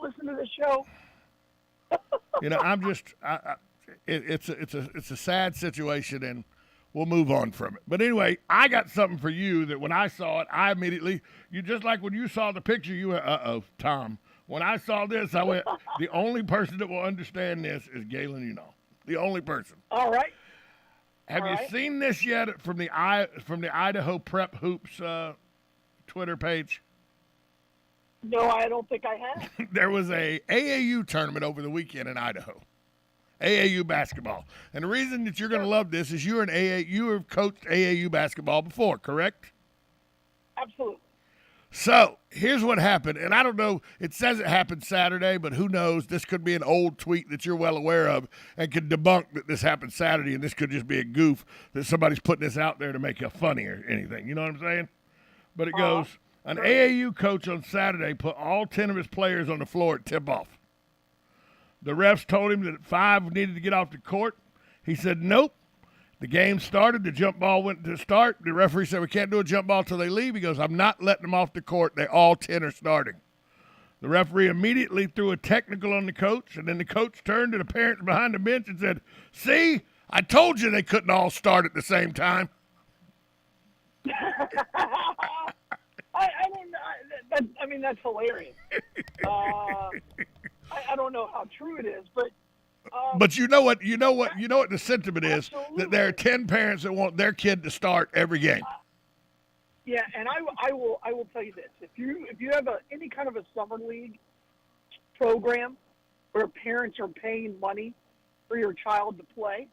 don't listen to the show. I'm just, it's a sad situation, and we'll move on from it. But anyway, I got something for you that when I saw it, I immediately, you just like when you saw the picture, you went, Tom. When I saw this, I went, the only person that will understand this is Galen, the only person. All right. Have you seen this yet from the Idaho Prep Hoops Twitter page? No, I don't think I have. There was a AAU tournament over the weekend in Idaho. AAU basketball. And the reason that you're going to love this is you have coached AAU basketball before, correct? Absolutely. So here's what happened, and I don't know, it says it happened Saturday, but who knows? This could be an old tweet that you're well aware of and could debunk that this happened Saturday, and this could just be a goof that somebody's putting this out there to make it funny or anything. You know what I'm saying? But it goes, an AAU coach on Saturday put all 10 of his players on the floor at tip-off. The refs told him that 5 needed to get off the court. He said, nope. The game started. The jump ball went to start. The referee said, we can't do a jump ball till they leave. He goes, I'm not letting them off the court. They all 10 are starting. The referee immediately threw a technical on the coach, and then the coach turned to the parents behind the bench and said, see, I told you they couldn't all start at the same time. I don't know. I mean, that's hilarious. I don't know how true it is, but you know what the sentiment is, absolutely. that there are 10 parents that want their kid to start every game. Yeah, and I will tell you this: if you have any kind of a summer league program where parents are paying money for your child to play,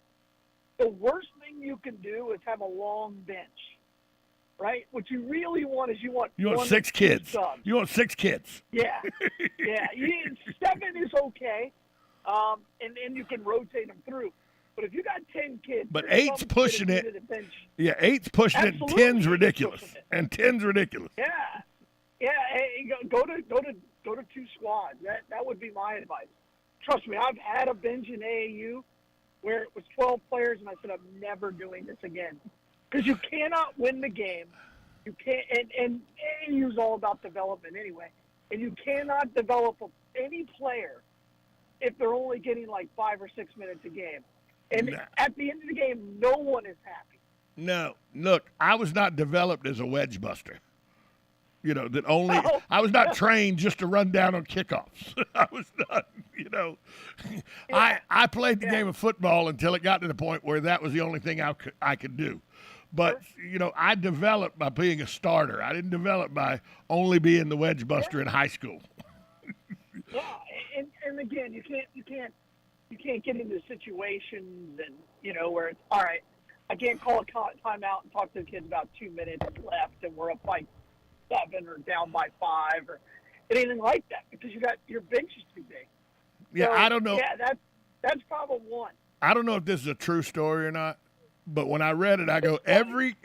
the worst thing you can do is have a long bench. Right? What you really want is you want 6 kids. Subs. You want 6 kids. Yeah, yeah. 7 is okay, and you can rotate them through. But if you got 10 kids, but 8's pushing it. Yeah, 8's pushing it. And 10's ridiculous. And 10's ridiculous. Yeah, yeah. Hey, go to 2 squads. That would be my advice. Trust me, I've had a bench in AAU where it was 12 players, and I said I'm never doing this again. Because you cannot win the game. You can't, and AAU is all about development anyway. And you cannot develop any player if they're only getting like 5 or 6 minutes a game. And at the end of the game, no one is happy. No, look, I was not developed as a wedge buster. I was not trained just to run down on kickoffs. I was not, Yeah. I played the game of football until it got to the point where that was the only thing I could do. But, I developed by being a starter. I didn't develop by only being the wedge buster in high school. Yeah, and again, you can't get into situations and, where it's, all right, I can't call a timeout and talk to the kids about 2 minutes left and we're up by 7 or down by 5 or anything like that because your bench is too big. Yeah, so, I don't know. Yeah, that's problem one. I don't know if this is a true story or not. But when I read it, I go, every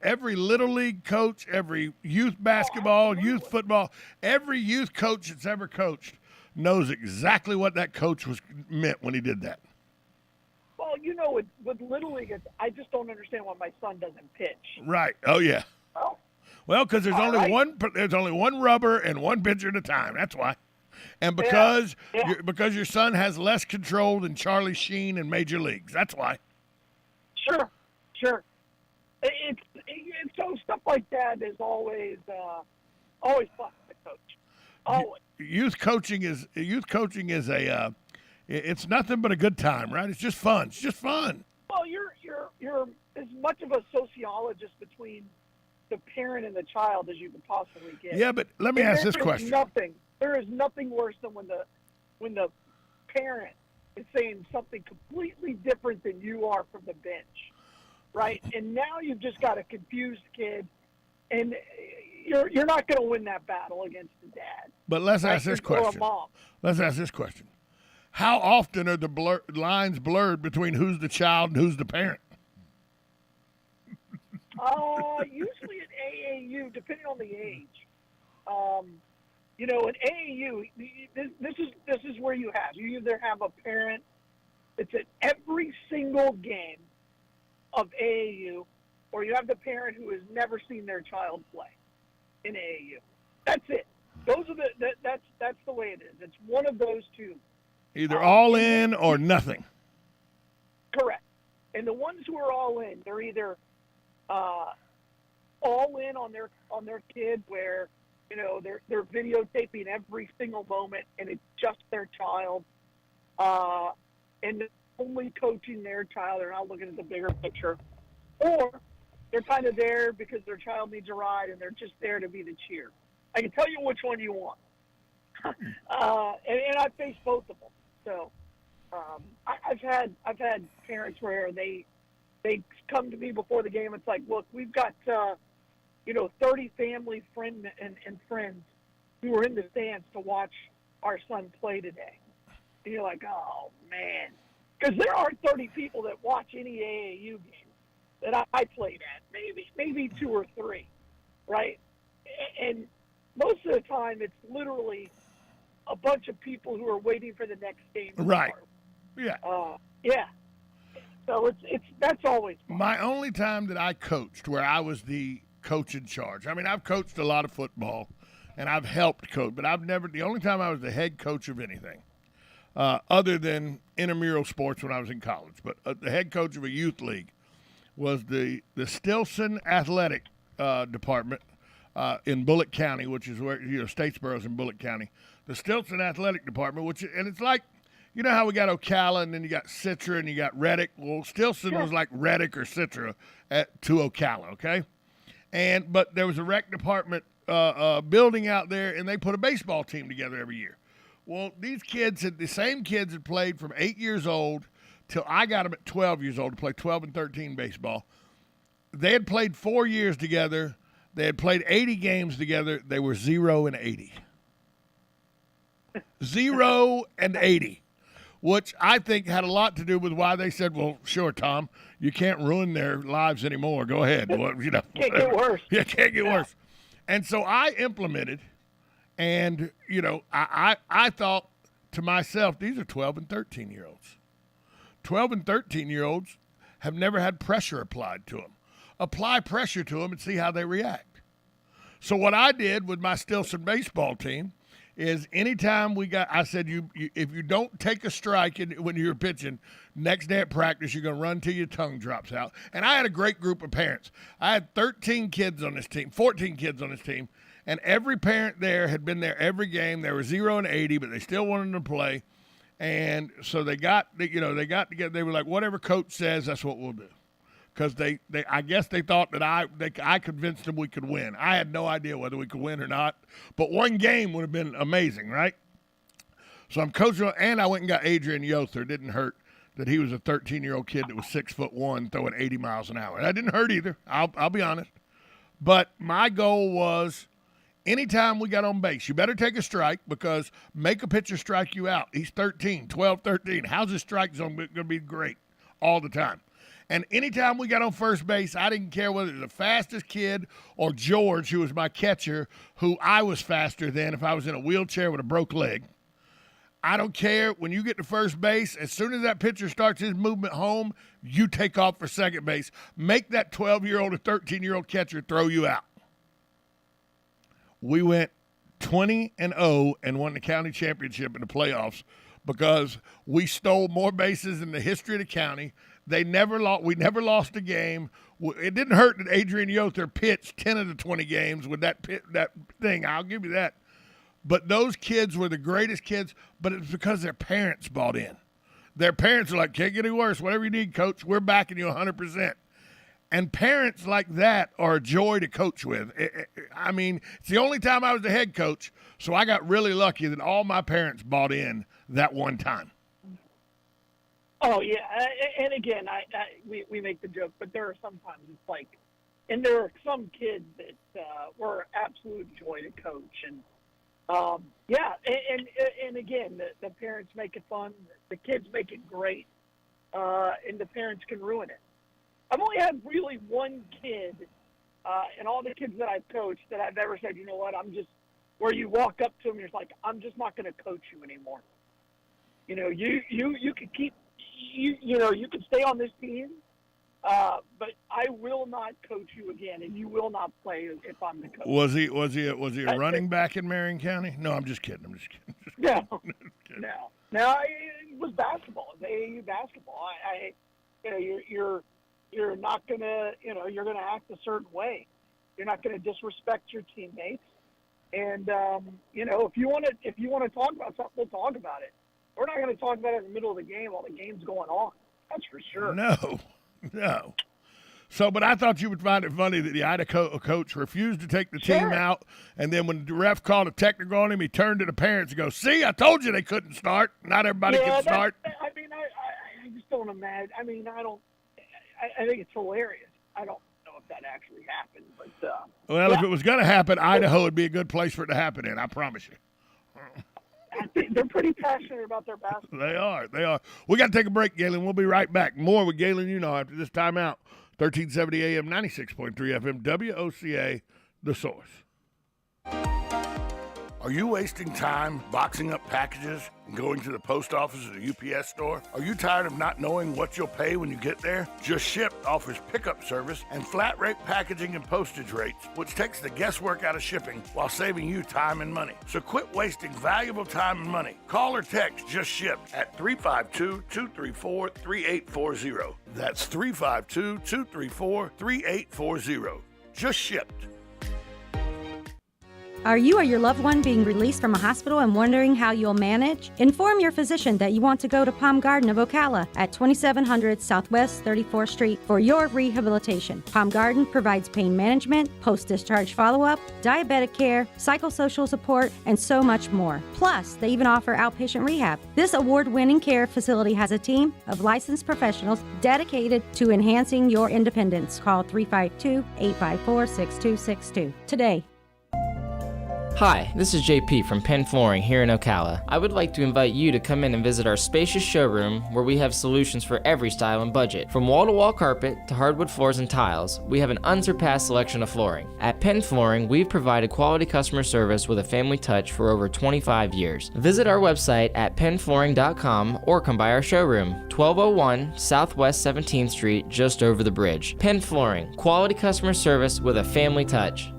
little league coach, every youth basketball, youth football, every youth coach that's ever coached knows exactly what that coach meant when he did that. Well, with little league, I just don't understand why my son doesn't pitch. Right. Oh yeah. Well, because there's only one rubber and one pitcher at a time. That's why. And because your son has less control than Charlie Sheen in major leagues. That's why. Sure. It's so stuff like that is always fun to coach. Always. Youth coaching is a it's nothing but a good time, right? It's just fun. It's just fun. Well, you're as much of a sociologist between the parent and the child as you could possibly get. Yeah, but let me ask this question. There is nothing worse than when the parent is saying something completely different than you are from the bench, right? And now you've just got a confused kid, and you're not going to win that battle against the dad. But let's ask this question. Let's ask this question. How often are the lines blurred between who's the child and who's the parent? Usually at AAU, depending on the age. In AAU, this is where you either have a parent that's at every single game of AAU, or you have the parent who has never seen their child play in AAU. That's it. those are that's the way it is. It's one of those two. Either all And in or nothing. correct. And the ones who are all in, they're either all in on their kid, where they're videotaping every single moment, and it's just their child, and they're only coaching their child. They're not looking at the bigger picture, or they're kind of there because their child needs a ride, and they're just there to be the cheer. I can tell you which one you want, and I've faced both of them. So I've had parents where they come to me before the game. It's like, look, we've got 30 family friends who are in the stands to watch our son play today. And you're like, oh man, because there are 30 people that watch any AAU game that I played at, maybe 2 or 3, right? And most of the time, it's literally a bunch of people who are waiting for the next game to Right. start. Yeah. Yeah. So that's always fun. My only time that I coached where I was the coach in charge. I mean, I've coached a lot of football and I've helped coach, but the only time I was the head coach of anything, other than intramural sports when I was in college, but the head coach of a youth league was the Stilson Athletic Department in Bullitt County, which is where, Statesboro's in Bullitt County. The Stilson Athletic Department, and it's like, you know how we got Ocala and then you got Citra and you got Reddick? Well, Stilson was like Reddick or Citra to Ocala, okay? But there was a rec department building out there, and they put a baseball team together every year. Well, the same kids had played from 8 years old till I got them at 12 years old to play 12 and 13 baseball. They had played 4 years together. They had played 80 games together. They were 0 and 80. 0 and 80. Which I think had a lot to do with why they said, well, sure, Tom, you can't ruin their lives anymore. Go ahead. Well, can't get worse. Yeah, can't get worse. And so I implemented, and, I thought to myself, these are 12 and 13-year-olds. 12 and 13-year-olds have never had pressure applied to them. Apply pressure to them and see how they react. So what I did with my Stilson baseball team is anytime I said, if you don't take a strike when you're pitching, next day at practice, you're going to run till your tongue drops out. And I had a great group of parents. I had 14 kids on this team, and every parent there had been there every game. They were 0 and 80, but they still wanted to play. And so they got together. They were like, whatever coach says, that's what we'll do. Because I guess they thought that I convinced them we could win. I had no idea whether we could win or not, but one game would have been amazing, right? So I'm coaching, and I went and got Adrian Yother. It didn't hurt that he was a 13-year-old kid that was 6'1", throwing 80 miles an hour. That didn't hurt either. I'll be honest. But my goal was, anytime we got on base, you better take a strike, because make a pitcher strike you out. He's 12, 13. How's his strike zone going to be great all the time? And anytime we got on first base, I didn't care whether it was the fastest kid or George, who was my catcher, who I was faster than if I was in a wheelchair with a broke leg. I don't care. When you get to first base, as soon as that pitcher starts his movement home, you take off for second base. Make that 12-year-old or 13-year-old catcher throw you out. We went 20-0 and won the county championship in the playoffs because we stole more bases in the history of the county. We never lost a game. It didn't hurt that Adrian Yother pitched 10 of the 20 games with that thing. I'll give you that. But those kids were the greatest kids, but it's because their parents bought in. Their parents were like, can't get any worse. Whatever you need, coach, we're backing you 100%. And parents like that are a joy to coach with. I mean, it's the only time I was the head coach, so I got really lucky that all my parents bought in that one time. Oh, yeah. And again, we make the joke, but there are sometimes it's like, and there are some kids that were absolute joy to coach. And, and again, the parents make it fun, the kids make it great, and the parents can ruin it. I've only had really one kid, and all the kids that I've coached, that I've ever said, you know what, where you walk up to them, you're like, I'm just not going to coach you anymore. You know, you could keep, you can stay on this team, But I will not coach you again, and you will not play if I'm the coach. Was he a running back in Marion County? No, I'm just kidding. No, no. It was basketball. It was AAU basketball. You're not gonna, you're gonna act a certain way. You're not gonna disrespect your teammates. And if you want to talk about something, we'll talk about it. We're not going to talk about it in the middle of the game while the game's going on. That's for sure. No. So, but I thought you would find it funny that the Idaho coach refused to take the team out, and then when the ref called a technical on him, he turned to the parents and goes, "See, I told you they couldn't start. Not everybody can start." I just don't imagine. I think it's hilarious. I don't know if that actually happened, but if it was going to happen, Idaho would be a good place for it to happen in. I promise you. I think they're pretty passionate about their basketball. They are. We got to take a break, Galen. We'll be right back. More with Galen, after this timeout. 1370 AM, 96.3 FM, WOCA, The Source. Are you wasting time boxing up packages and going to the post office or the UPS store? Are you tired of not knowing what you'll pay when you get there? Just Ship offers pickup service and flat rate packaging and postage rates, which takes the guesswork out of shipping while saving you time and money. So quit wasting valuable time and money. Call or text Just Ship at 352-234-3840. That's 352-234-3840. Just Shipped. Are you or your loved one being released from a hospital and wondering how you'll manage? Inform your physician that you want to go to Palm Garden of Ocala at 2700 Southwest 34th Street for your rehabilitation. Palm Garden provides pain management, post-discharge follow-up, diabetic care, psychosocial support, and so much more. Plus, they even offer outpatient rehab. This award-winning care facility has a team of licensed professionals dedicated to enhancing your independence. Call 352-854-6262 today. Hi, this is JP from Penn Flooring here in Ocala. I would like to invite you to come in and visit our spacious showroom where we have solutions for every style and budget. From wall-to-wall carpet to hardwood floors and tiles, we have an unsurpassed selection of flooring. At Penn Flooring, we've provided quality customer service with a family touch for over 25 years. Visit our website at pennflooring.com or come by our showroom, 1201 Southwest 17th Street, just over the bridge. Penn Flooring, quality customer service with a family touch.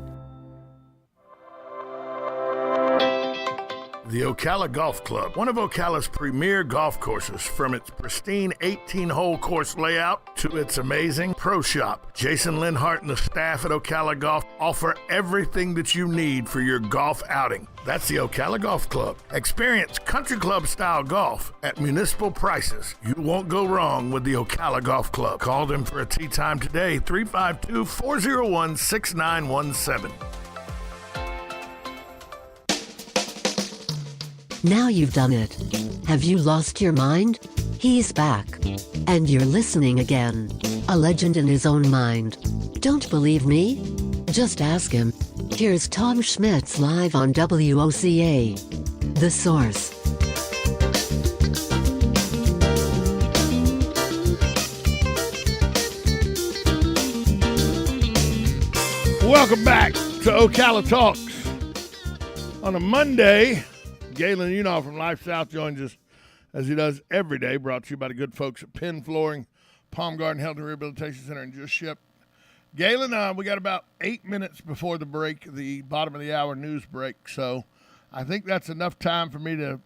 The Ocala Golf Club, one of Ocala's premier golf courses, from its pristine 18-hole course layout to its amazing pro shop. Jason Linhart and the staff at Ocala Golf offer everything that you need for your golf outing. That's the Ocala Golf Club. Experience country club style golf at municipal prices. You won't go wrong with the Ocala Golf Club. Call them for a tee time today, 352-401-6917. Now you've done it. Have you lost your mind? He's back. And you're listening again. A legend in his own mind. Don't believe me? Just ask him. Here's Tom Schmitz live on WOCA. The Source. Welcome back to Ocala Talks. On a Monday, Galen Unaw from Life South joins us, as he does every day, brought to you by the good folks at Penn Flooring, Palm Garden Health and Rehabilitation Center, and Just Ship. Galen, we got about 8 minutes before the break, the bottom of the hour news break, so I think that's enough time for me to,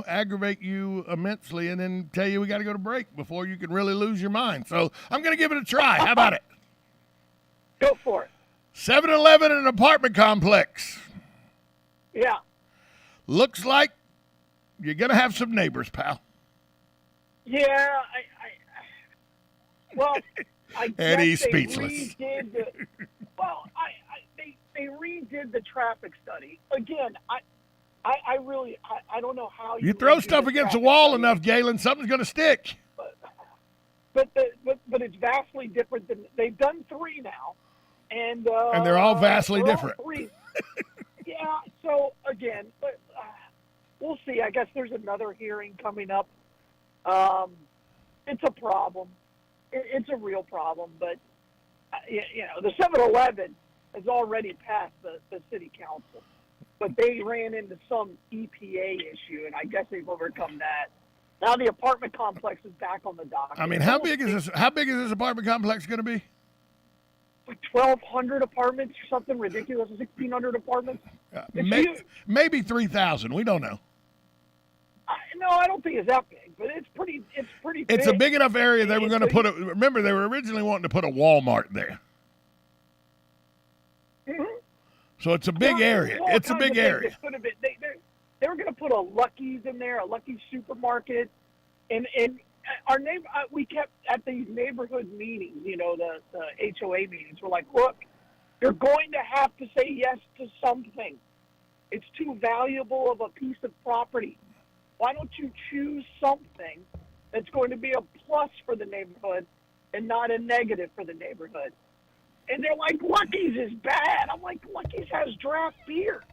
aggravate you immensely and then tell you we got to go to break before you can really lose your mind. So I'm going to give it a try. How about it? Go for it. 7-Eleven in an apartment complex. Yeah. Looks like you're going to have some neighbors, pal. Yeah, I and he's guess speechless. They redid the traffic study. Again, I really don't know how you throw stuff against the wall enough, Galen, something's going to stick. But it's vastly different than they've done 3 now, and they're all vastly different. All 3. Yeah. So again, we'll see. I guess there's another hearing coming up. It's a problem. It's a real problem. But the 7-Eleven has already passed the city council, but they ran into some EPA issue, and I guess they've overcome that. Now the apartment complex is back on the dock. I mean, how big is this? How big is this apartment complex going to be? Like 1,200 apartments or something ridiculous. 1,600 apartments. Maybe 3,000. We don't know. No, I don't think it's that big, but it's pretty. It's pretty. Big. It's a big enough area they were going to put. Remember, they were originally wanting to put a Walmart there. Mm-hmm. So it's a big area. It's a big area. They were going to put a Lucky's in there, a Lucky's supermarket, and our neighbor. We kept at these neighborhood meetings. You know, the HOA meetings. We're like, look, you're going to have to say yes to something. It's too valuable of a piece of property. Why don't you choose something that's going to be a plus for the neighborhood and not a negative for the neighborhood? And they're like, Lucky's is bad. I'm like, Lucky's has draft beer.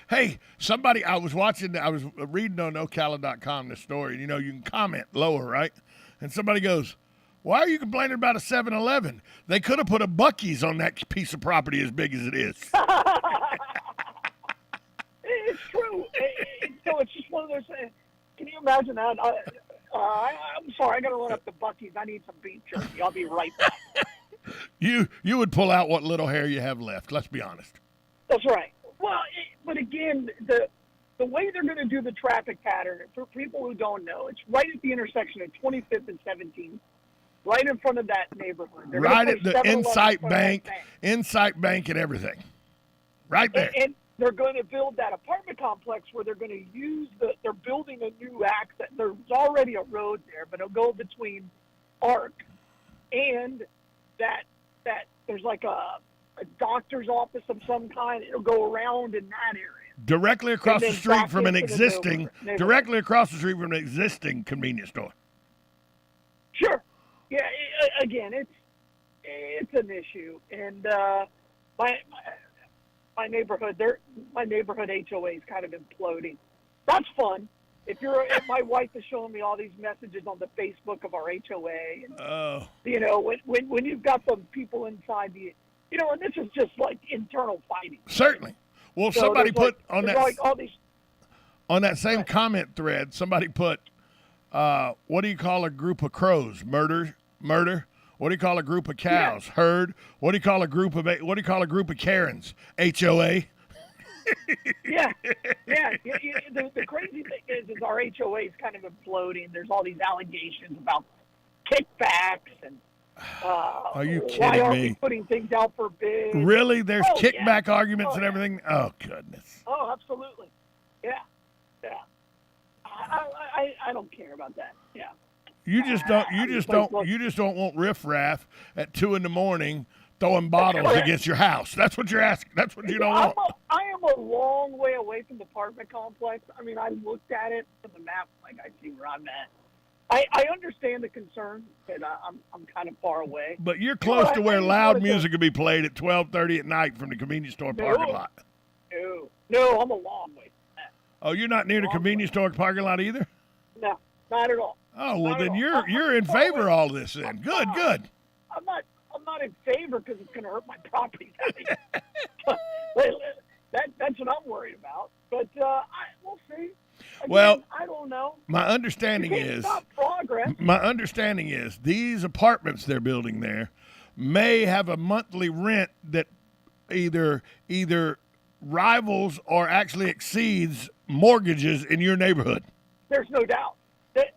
Hey, I was reading on Ocala.com this story. You know, you can comment lower, right? And somebody goes, why are you complaining about a 7-Eleven? They could have put a Buc-ee's on that piece of property as big as it is. It's true. So it's just one of those. Can you imagine that? I'm sorry, I got to run up to Buc-ee's. I need some beef jerky. I'll be right back. You would pull out what little hair you have left. Let's be honest. That's right. Well, but again, the way they're going to do the traffic pattern, for people who don't know, it's right at the intersection of 25th and 17th, right in front of that neighborhood. They're right at the Insight Bank and everything. Right there. And they're going to build that apartment complex where they're going to use they're building a new access. There's already a road there, but it'll go between Arc and that there's like a doctor's office of some kind. It'll go around in that area. Directly across the street from an existing convenience store. Sure. Yeah, again, it's an issue. And my neighborhood HOA is kind of imploding. That's fun. My wife is showing me all these messages on the Facebook of our HOA. And, you know, when you've got some people inside and this is just like internal fighting. Certainly. Well, so somebody put on that same comment thread, somebody put, what do you call a group of crows? Murder. What do you call a group of cows? Yeah. Herd. What do you call a group of Karens? HOA. Yeah. The crazy thing is our HOA is kind of imploding. There's all these allegations about kickbacks and. Are you kidding why aren't me? We putting things out for bid? Really? There's kickback arguments and everything. Oh goodness. Oh, absolutely. Yeah. I don't care about that. Yeah. You just don't want riffraff at 2 a.m. throwing bottles against your house. That's what you're asking. That's what you don't want. I am a long way away from the apartment complex. I mean, I looked at it from the map, like I see where I'm at. I understand the concern, but I'm kind of far away. But you're close to where loud music could be played at 12:30 at night from the convenience store parking lot. No, I'm a long way from that. Oh, you're not near the convenience store parking lot either? No, not at all. Oh, well, then you're in favor of all this then. Good. I'm not in favor because it's going to hurt my property value. That's what I'm worried about. But we'll see. Again, well, I don't know. My understanding is these apartments they're building there may have a monthly rent that either rivals or actually exceeds mortgages in your neighborhood. There's no doubt.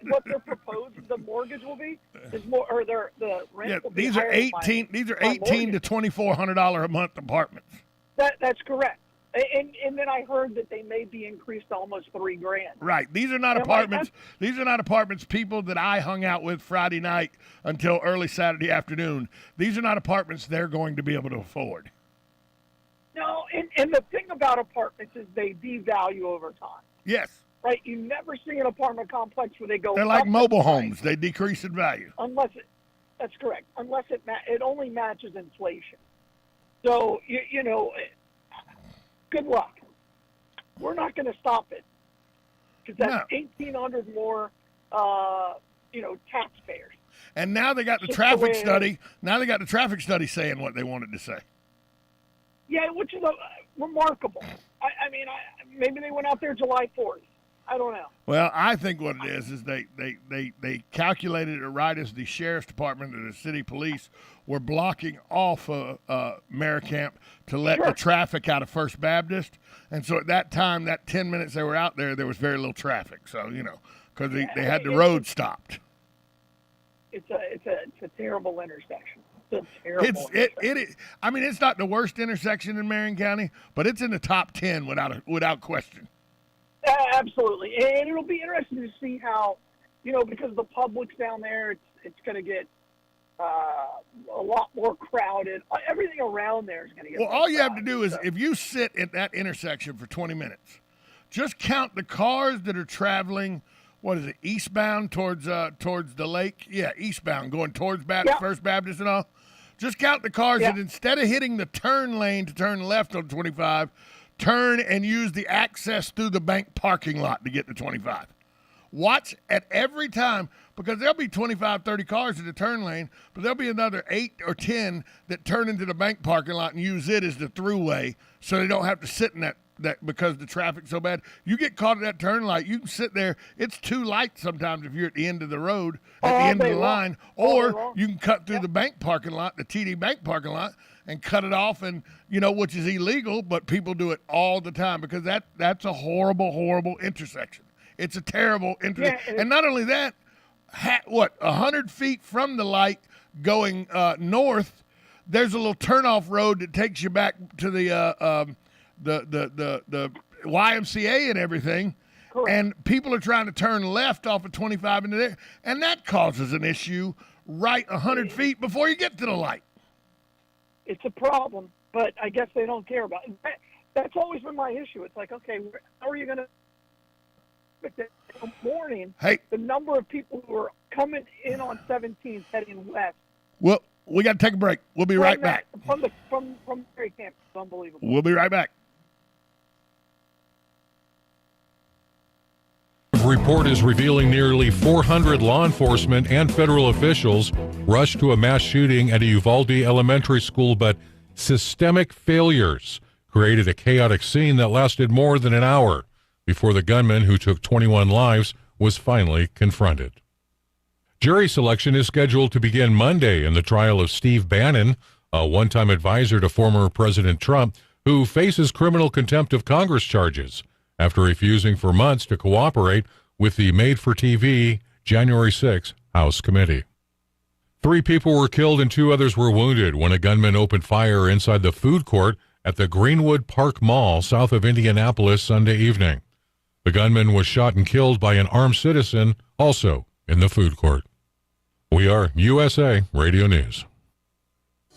What they're proposing, the mortgage will be is more, or the rent will be. These are $18 to $2,400 a month apartments. That's correct. And then I heard that they may be increased to almost $3,000. Right. These are not apartments. These are not apartments. People that I hung out with Friday night until early Saturday afternoon. These are not apartments they're going to be able to afford. No, and the thing about apartments is they devalue over time. Yes. Right. You never see an apartment complex where they go. They're like mobile homes. They decrease in value. That's correct. Unless it only matches inflation. So you know. Good luck. We're not going to stop it because that's 1,800 more, taxpayers. And now they got the traffic study. Now they got the traffic study saying what they wanted to say. Yeah, which is remarkable. I mean, maybe they went out there July 4th. I don't know. Well, I think what it is they calculated it right as the sheriff's department and the city police were blocking off Maricamp to let the traffic out of First Baptist. And so at that time, that 10 minutes they were out there was very little traffic. So, because they had the road stopped. It's a terrible intersection. It's a terrible intersection. I mean, it's not the worst intersection in Marion County, but it's in the top 10 without question. Absolutely, and it'll be interesting to see how, because the public's down there, it's going to get a lot more crowded. Everything around there is going to get. Well, all you have to do is if you sit at that intersection for 20 minutes, just count the cars that are traveling. What is it? Eastbound towards the lake? Yeah, eastbound going towards First Baptist and all. Just count the cars that instead of hitting the turn lane to turn left on 25. Turn and use the access through the bank parking lot to get to 25. Watch at every time, because there'll be 25, 30 cars in the turn lane, but there'll be another 8 or 10 that turn into the bank parking lot and use it as the throughway so they don't have to sit in that because the traffic's so bad. You get caught at that turn light, you can sit there. It's too light sometimes if you're at the end of the road, at the end of the line, or you can cut through the bank parking lot, the TD Bank parking lot, and cut it off, and which is illegal, but people do it all the time because that's a horrible, horrible intersection. It's a terrible intersection. And not only that, 100 feet from the light going north, there's a little turnoff road that takes you back to the YMCA and everything. Correct. And people are trying to turn left off of 25 into there, and that causes an issue right 100 feet before you get to the light. It's a problem, but I guess they don't care about it. That's always been my issue. It's like, okay, how are you going to – in the morning, the number of people who are coming in on 17th heading west. Well, we got to take a break. We'll be right back. From Mary Camp. It's unbelievable. We'll be right back. Report is revealing nearly 400 law enforcement and federal officials rushed to a mass shooting at a Uvalde elementary school, but systemic failures created a chaotic scene that lasted more than an hour before the gunman who took 21 lives was finally confronted. Jury selection is scheduled to begin Monday in the trial of Steve Bannon, a one-time advisor to former President Trump, who faces criminal contempt of Congress charges after refusing for months to cooperate with the made-for-TV January 6 House committee. 3 people were killed and 2 others were wounded when a gunman opened fire inside the food court at the Greenwood Park Mall south of Indianapolis Sunday evening. The gunman was shot and killed by an armed citizen also in the food court. We are USA Radio News.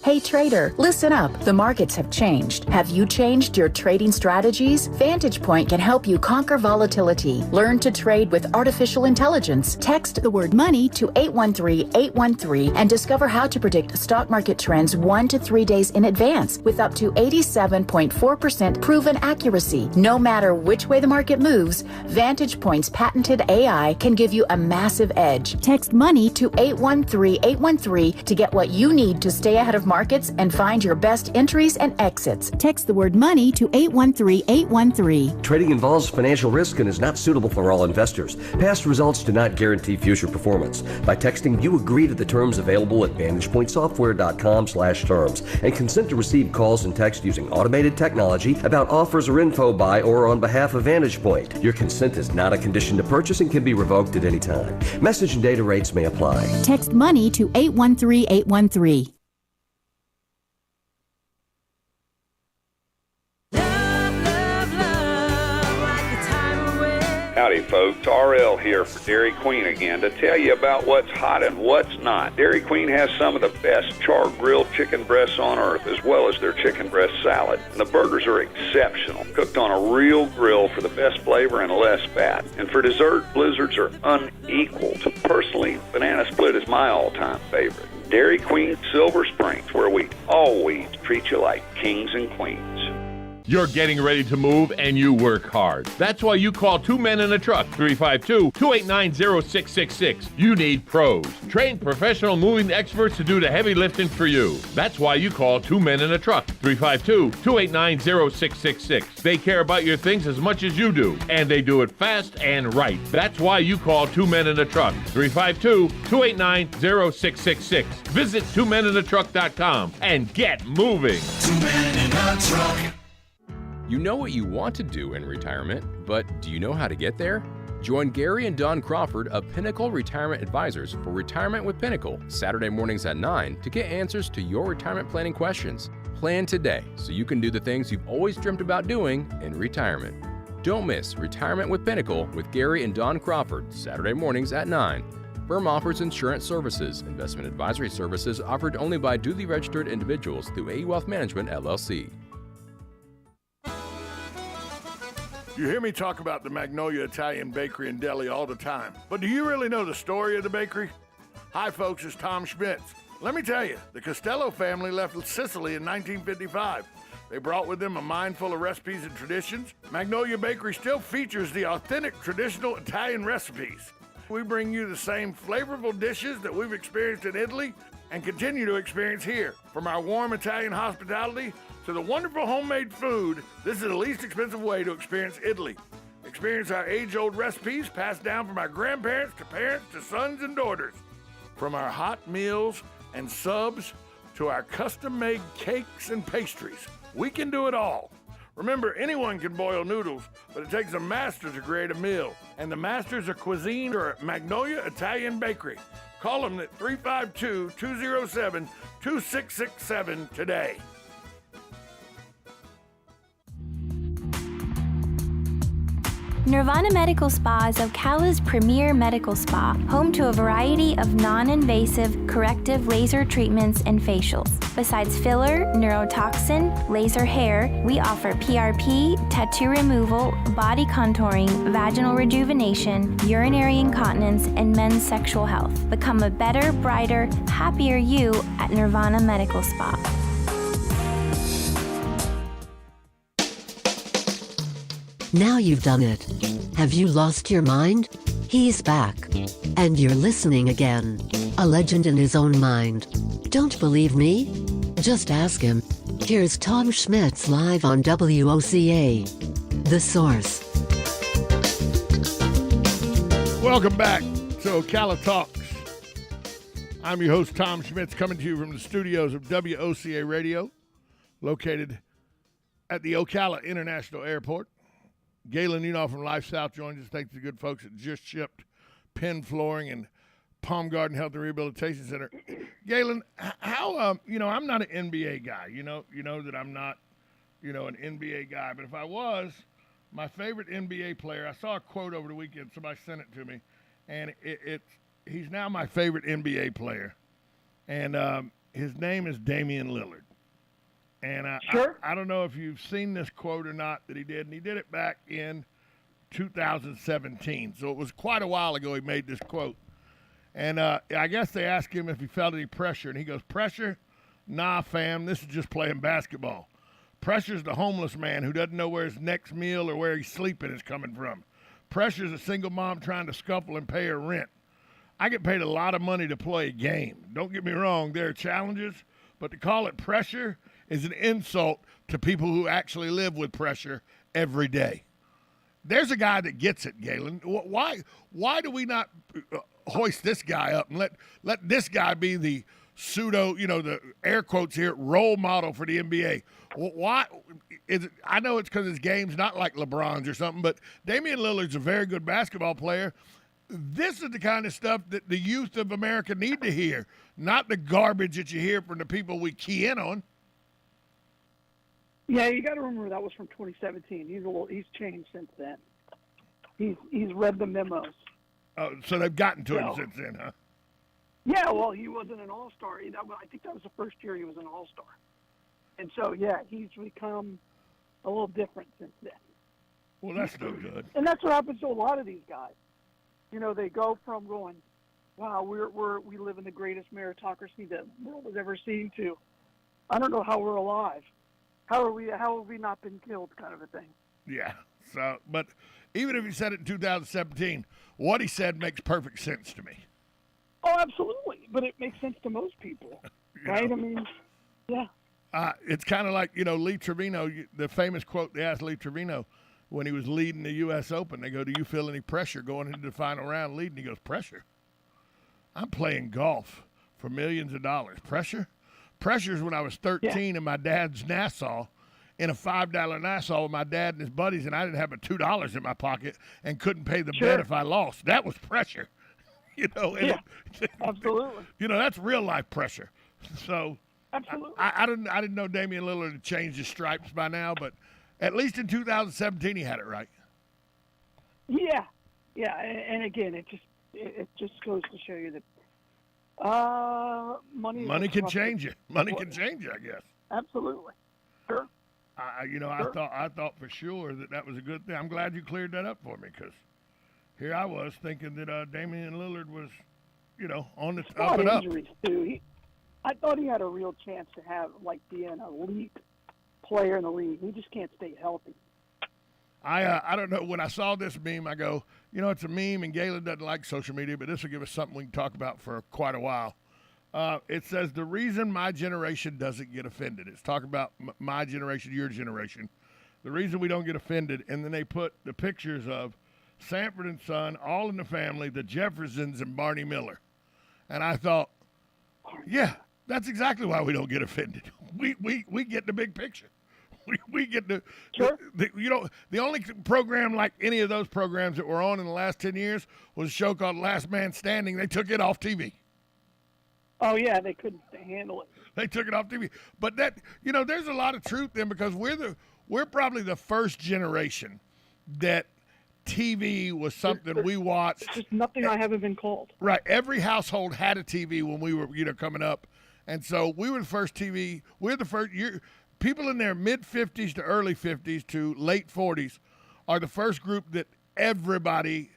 Hey trader, listen up. The markets have changed. Have you changed your trading strategies? Vantage Point can help you conquer volatility. Learn to trade with artificial intelligence. Text the word money to 813-813 and discover how to predict stock market trends 1 to 3 days in advance with up to 87.4% proven accuracy. No matter which way the market moves, Vantage Point's patented AI can give you a massive edge. Text money to 813-813 to get what you need to stay ahead of markets and find your best entries and exits. Text the word money to 813-813. Trading involves financial risk and is not suitable for all investors. Past results do not guarantee future performance. By texting, you agree to the terms available at VantagePointSoftware.com/terms and consent to receive calls and text using automated technology about offers or info by or on behalf of Vantage Point. Your consent is not a condition to purchase and can be revoked at any time. Message and data rates may apply. Text money to 813-813. Howdy folks, RL here for Dairy Queen again to tell you about what's hot and what's not. Dairy Queen has some of the best char-grilled chicken breasts on earth, as well as their chicken breast salad. And the burgers are exceptional, cooked on a real grill for the best flavor and less fat. And for dessert, blizzards are unequaled. Personally, banana split is my all-time favorite. Dairy Queen Silver Springs, where we always treat you like kings and queens. You're getting ready to move and you work hard. That's why you call Two Men in a Truck, 352-289-0666. You need pros. Trained professional moving experts to do the heavy lifting for you. That's why you call Two Men in a Truck, 352-289-0666. They care about your things as much as you do, and they do it fast and right. That's why you call Two Men in a Truck, 352-289-0666. Visit twomeninatruck.com and get moving. 2 Men in a Truck. You know what you want to do in retirement, but do you know how to get there? Join Gary and Don Crawford of Pinnacle Retirement Advisors for Retirement with Pinnacle, Saturday mornings at 9 to get answers to your retirement planning questions. Plan today so you can do the things you've always dreamt about doing in retirement. Don't miss Retirement with Pinnacle with Gary and Don Crawford, Saturday mornings at 9. Firm offers insurance services. Investment advisory services offered only by duly registered individuals through AE Wealth Management, LLC. You hear me talk about the Magnolia Italian Bakery and Deli all the time, but do you really know the story of the bakery? Hi folks, it's Tom Schmitz. Let me tell you, the Costello family left Sicily in 1955. They brought with them a mind full of recipes and traditions. Magnolia Bakery still features the authentic traditional Italian recipes. We bring you the same flavorful dishes that we've experienced in Italy and continue to experience here. From our warm Italian hospitality to the wonderful homemade food, this is the least expensive way to experience Italy. Experience our age-old recipes passed down from our grandparents to parents to sons and daughters. From our hot meals and subs to our custom-made cakes and pastries, we can do it all. Remember, anyone can boil noodles, but it takes a master to create a meal. And the masters of cuisine are at Magnolia Italian Bakery. Call them at 352-207-2667 today. Nirvana Medical Spa is Ocala's premier medical spa, home to a variety of non-invasive corrective laser treatments and facials. Besides filler, neurotoxin, laser hair, we offer PRP, tattoo removal, body contouring, vaginal rejuvenation, urinary incontinence, and men's sexual health. Become a better, brighter, happier you at Nirvana Medical Spa. Now you've done it. Have you lost your mind? He's back. And you're listening again. A legend in his own mind. Don't believe me? Just ask him. Here's Tom Schmitz live on WOCA. The Source. Welcome back to Ocala Talks. I'm your host, Tom Schmitz, coming to you from the studios of WOCA Radio, located at the Ocala International Airport. Galen Unoff from Life South joins us. Thanks to the good folks that just shipped Penn Flooring and Palm Garden Health and Rehabilitation Center. Galen, how I'm not an NBA guy. You know that I'm not, an NBA guy. But if I was, my favorite NBA player, I saw a quote over the weekend. Somebody sent it to me, and he's now my favorite NBA player, and his name is Damian Lillard. And sure. I don't know if you've seen this quote or not that he did, and he did it back in 2017. So it was quite a while ago he made this quote. And I guess they asked him if he felt any pressure, and he goes, "Pressure? Nah, fam, this is just playing basketball. Pressure's the homeless man who doesn't know where his next meal or where he's sleeping is coming from. Pressure's a single mom trying to scuffle and pay her rent. I get paid a lot of money to play a game. Don't get me wrong, there are challenges, but to call it pressure is an insult to people who actually live with pressure every day." There's a guy that gets it, Galen. Why do we not hoist this guy up and let this guy be the pseudo, the air quotes here, role model for the NBA? Why is it? I know it's because his game's not like LeBron's or something, but Damian Lillard's a very good basketball player. This is the kind of stuff that the youth of America need to hear, not the garbage that you hear from the people we key in on. Yeah, you got to remember that was from 2017. He's changed since then. He's read the memos. Oh, so they've gotten to him since then, huh? Yeah, well, he wasn't an all-star. I think that was the first year he was an all-star. And so, yeah, he's become a little different since then. Well, that's no good. And that's what happens to a lot of these guys. They go from going, wow, we live in the greatest meritocracy that the world has ever seen, to, I don't know how we're alive. how have we not been killed kind of a thing. Yeah. So, but even if he said it in 2017, what he said makes perfect sense to me. Oh, absolutely. But it makes sense to most people, right? know? I mean, yeah. It's kind of like, Lee Trevino, the famous quote they asked Lee Trevino when he was leading the U.S. Open. They go, do you feel any pressure going into the final round leading? He goes, pressure? I'm playing golf for millions of dollars. Pressure? Pressure's when I was 13 in my dad's Nassau, in a $5 Nassau with my dad and his buddies, and I didn't have but $2 in my pocket and couldn't pay the bet if I lost. That was pressure. Absolutely. That's real life pressure. So absolutely. I didn't know Damian Lillard had changed his stripes by now, but at least in 2017 he had it right. Yeah, and again, it just goes to show you that money can change you. Money can change you, I guess. Absolutely. Sure. I thought for sure that was a good thing. I'm glad you cleared that up for me, because here I was thinking that Damian Lillard was, on the up and up. Injuries too. I thought he had a real chance to be an elite player in the league. He just can't stay healthy. I don't know. When I saw this meme, I go, it's a meme, and Galen doesn't like social media, but this will give us something we can talk about for quite a while. It says, the reason my generation doesn't get offended. It's talking about my generation, your generation. The reason we don't get offended, and then they put the pictures of Sanford and Son, All in the Family, the Jeffersons, and Barney Miller. And I thought, yeah, that's exactly why we don't get offended. We get the big picture. We get the only program like any of those programs that were on in the last 10 years was a show called Last Man Standing. They took it off TV. Oh, yeah, they couldn't handle it. They took it off TV. But that, there's a lot of truth in, because we're probably the first generation that TV was something we watched. It's just nothing I haven't been called. Right. Every household had a TV when we were, coming up. And so we were the first TV. We're the first people in their mid-50s to early 50s to late 40s are the first group that everybody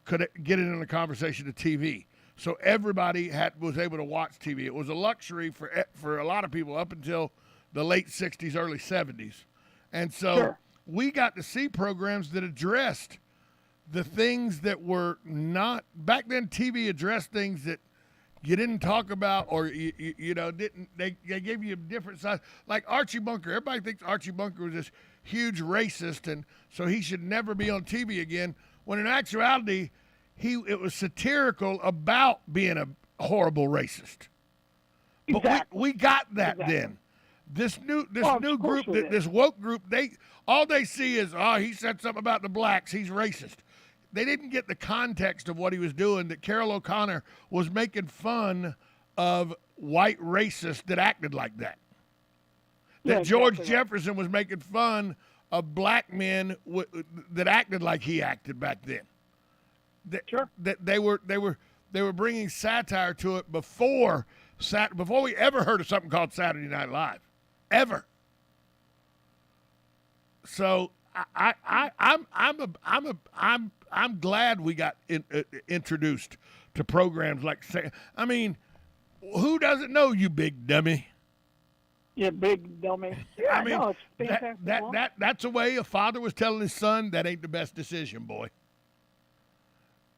could get in a conversation to TV. So everybody was able to watch TV. It was a luxury for a lot of people up until the late 60s, early 70s. And so we got to see programs that addressed the things that were not – back then TV addressed things that you didn't talk about, or didn't. They gave you a different side. Like Archie Bunker. Everybody thinks Archie Bunker was this huge racist, and so he should never be on TV again. When in actuality, it was satirical about being a horrible racist. But we got that then. This new group, this woke group, all they see is, he said something about the blacks, he's racist. They didn't get the context of what he was doing, that Carol O'Connor was making fun of white racists that acted like that. That George Jefferson was making fun of black men that acted like he acted back then. That they were bringing satire to it before we ever heard of something called Saturday Night Live, ever. So I'm glad we got introduced to programs like. I mean, who doesn't know, you big dummy? Yeah, big dummy. Yeah, I mean, no, it's fantastic. that's a way a father was telling his son, that ain't the best decision, boy.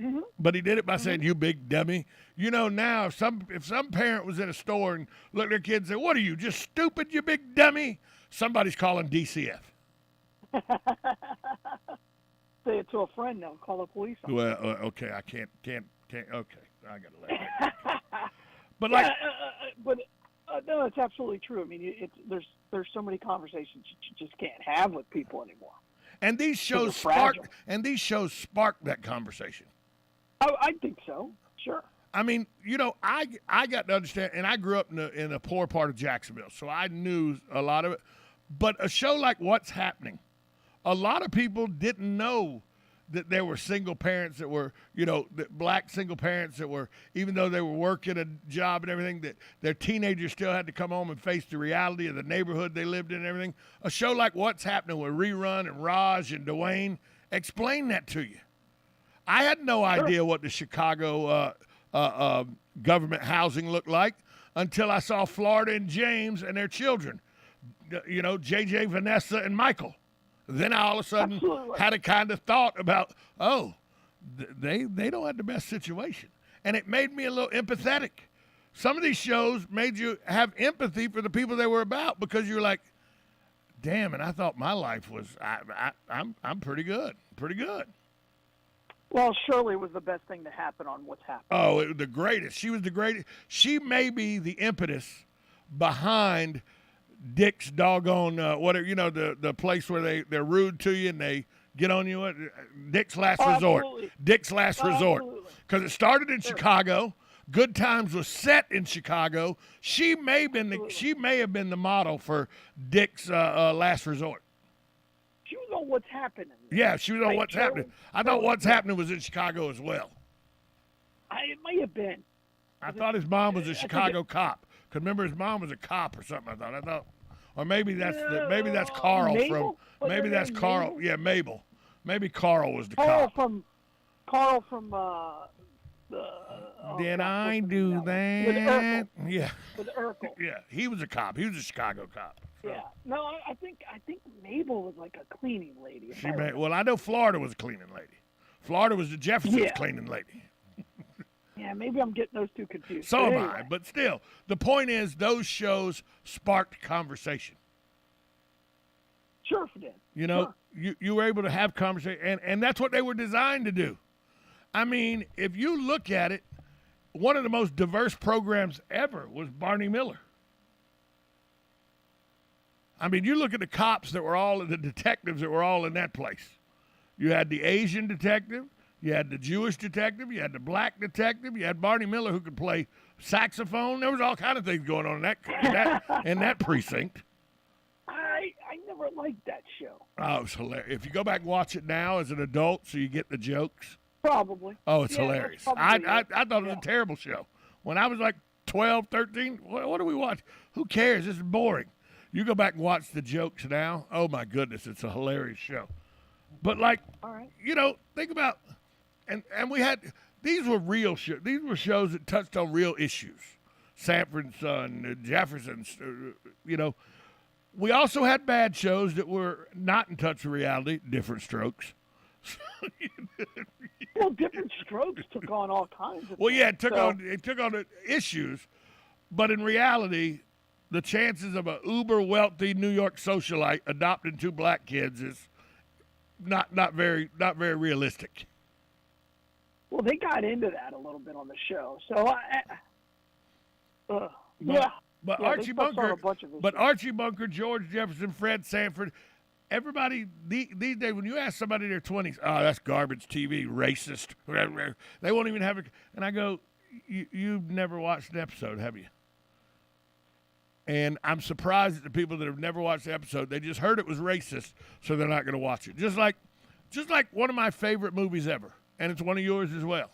Mm-hmm. But he did it by saying, "You big dummy." Now if some parent was in a store and looked at their kid and said, "What are you, just stupid, you big dummy?" Somebody's calling DCF. Say it to a friend now. Call the police. Well, okay, I can't. Okay, I gotta let it. But no, it's absolutely true. I mean, there's so many conversations you just can't have with people anymore. And these shows spark that conversation. Oh, I think so. Sure. I mean, I got to understand, and I grew up in a poor part of Jacksonville, so I knew a lot of it. But a show like What's Happening, a lot of people didn't know that there were single parents that were, black single parents that were, even though they were working a job and everything, that their teenagers still had to come home and face the reality of the neighborhood they lived in and everything. A show like What's Happening with Rerun and Raj and Dwayne explain that to you. I had no idea what the Chicago government housing looked like until I saw Florida and James and their children you know, JJ, Vanessa, and Michael. Then I all of a sudden Absolutely. had a kind of thought about, they don't have the best situation. And it made me a little empathetic. Some of these shows made you have empathy for the people they were about because you're like, damn, and I thought my life was, I'm pretty good, pretty good. Well, Shirley was the best thing to happen on What's Happening. Oh, it was the greatest. She was the greatest. She may be the impetus behind Dick's doggone, whatever, you know, the place where they're rude to you and they get on you. Dick's Last Resort. Absolutely. Dick's Last Resort. Absolutely. Because it started in Chicago. Good Times was set in Chicago. She may have been the model for Dick's Last Resort. She was on What's Happening. Yeah, she was on What's Happening. I thought What's Happening was in Chicago as well. It may have been. I thought his mom was a Chicago cop. Because remember, his mom was a cop or something. I thought, or maybe that's Carl Mabel? from. Maybe that's Carl. Mabel? Yeah, Mabel. Maybe Carl was the cop. Carl from Did I do that? With Urkel. Yeah. With Urkel. Yeah, he was a cop. He was a Chicago cop. So. Yeah. No, I think Mabel was like a cleaning lady. Well, I know Florida was a cleaning lady. Florida was the Jeffersons cleaning lady. Yeah, maybe I'm getting those two confused. So am anyway. I. But still, the point is those shows sparked conversation. Sure did. You know, you were able to have conversation, and that's what they were designed to do. I mean, if you look at it, one of the most diverse programs ever was Barney Miller. I mean, you look at the cops that were all, the detectives that were all in that place. You had the Asian detective, you had the Jewish detective, you had the black detective, you had Barney Miller who could play saxophone. There was all kind of things going on in that precinct. I never liked that show. Oh, it's hilarious. If you go back and watch it now as an adult so you get the jokes. Probably. Oh, it's hilarious. I thought it was Yeah. a terrible show. When I was like 12, 13, what do we watch? Who cares? This is boring. You go back and watch the jokes now. Oh, my goodness. It's a hilarious show. But, like, you know, think about, and we had, these were real shows. These were shows that touched on real issues. Sanford and Son, Jefferson's, you know. We also had bad shows that were not in touch with reality, Different Strokes. Well, Different Strokes took on all kinds of Well, yeah, things, it took on the issues, but in reality, the chances of a uber wealthy New York socialite adopting two black kids is not very realistic. Well, they got into that a little bit on the show, so yeah. But Yeah, Archie they touched on a Bunker, bunch of issues. but Archie Bunker, George Jefferson, Fred Sanford, everybody these days, when you ask somebody in their 20s, oh, that's garbage TV, racist, they won't even have it. And I go, you've never watched an episode, have you? And I'm surprised at the people that have never watched the episode. They just heard it was racist, so they're not going to watch it. Just like one of my favorite movies ever, and it's one of yours as well,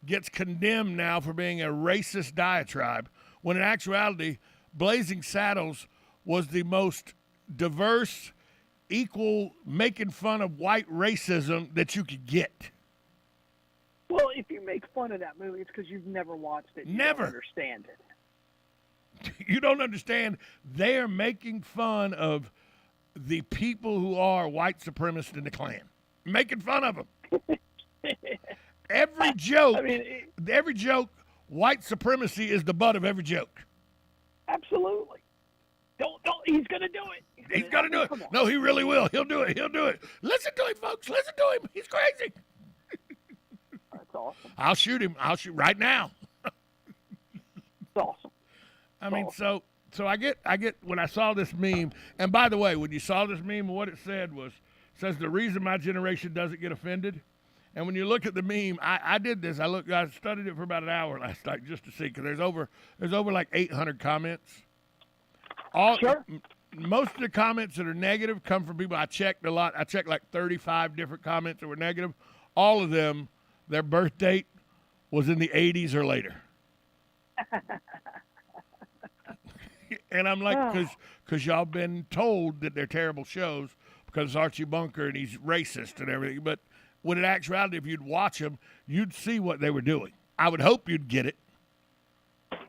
gets condemned now for being a racist diatribe, when in actuality, Blazing Saddles was the most diverse, equal, making fun of white racism that you could get. Well, if you make fun of that movie, it's because you've never watched it. You Never. don't understand it. You don't understand. They are making fun of the people who are white supremacists in the Klan. Making fun of them. Every joke, white supremacy is the butt of every joke. Absolutely. Don't. He's gonna do it. He's gonna do it. No, he really will. He'll do it. Listen to him, folks. Listen to him. He's crazy. That's awesome. I'll shoot him. I'll shoot right now. It's awesome. I mean, so I get when I saw this meme, and by the way, when you saw this meme, what it said says the reason my generation doesn't get offended. And when you look at the meme, I did this. I studied it for about an hour last night just to see, because there's over like 800 comments. Sure. Most of the comments that are negative come from people I checked a lot. I checked like 35 different comments that were negative. All of them, their birth date was in the 80s or later. And I'm like, because y'all been told that they're terrible shows because it's Archie Bunker and he's racist and everything. But when in actuality, if you'd watch them, you'd see what they were doing. I would hope you'd get it.